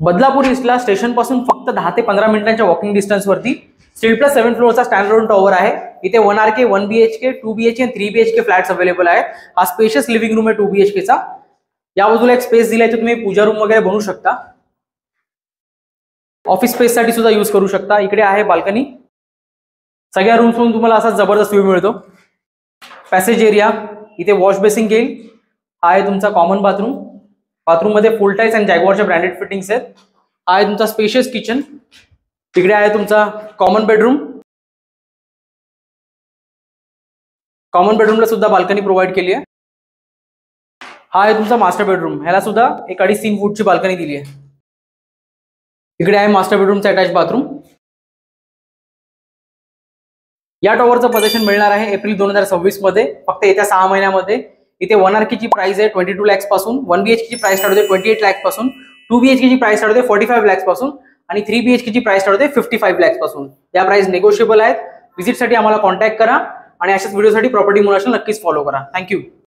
Badlapur ईस्टला station पासून फक्त 10 ते 15 मिनिटांच्या वॉकिंग डिस्टन्स वरती स्ट्रीट प्लस 7 फ्लोअरचा स्टँडर्ड टॉवर आहे। इथे 1 RK 1 BHK 2 BHK आणि 3 BHK फ्लॅट्स अवेलेबल आहेत। हा स्पेशियस लिव्हिंग रूम आहे 2 BHK चा। या बाजूला एक स्पेस दिलाय तो तुम्ही पूजा रूम वगैरे बनवू शकता। ऑफिस स्पेस साठी सुद्धा यूज करू शकता। इकडे आहे बाल्कनी। सगळ्या रूम्स मधून तुम्हाला असा जबरदस्त व्ह्यू मिळतो। पॅसेज एरिया, इथे वॉश बेसिंग येईल। हा आहे तुमचा कॉमन बाथरूम। बाथरूम मध्ये फुल टाईल्स आणि जॅग्वारच्या ब्रँडेड फिटिंग्स आहेत। हा आहे तुमचा स्पेशियस किचन। तिकडे आहे तुमचा कॉमन बेडरूम। कॉमन बेडरूमला सुद्धा बाल्कनी प्रोव्हाइड केली आहे। हा आहे तुमचा मास्टर बेडरूम। ह्याला सुद्धा एक 2.5-3 फूटची बाल्कनी दिली आहे। इकडे आहे मास्टर बेडरूमचा अटॅच बाथरूम। या टॉवरचं पोझिशन मिळणार आहे एप्रिल 2026 मध्ये, फक्त येत्या 6 महिन्यामध्ये। इथे 1 RK ची प्राइस आहे 22 लाख पासून, 1 BHK ची प्राइस स्टार्ट होते 28 लाख पासून, 2 BHK ची प्राइस स्टार्ट होते 45 लाख पासून आणि 3 BHK ची प्राइस स्टार्ट होते 55 लाख पासून। या प्राइस नेगोशिएबल आहेत। व्हिजिट साठी आम्हाला कॉन्टॅक्ट करा आणि अशाच व्हिडिओसाठी प्रॉपर्टी मोनाशल नक्कीच फॉलो करा। थँक्यू।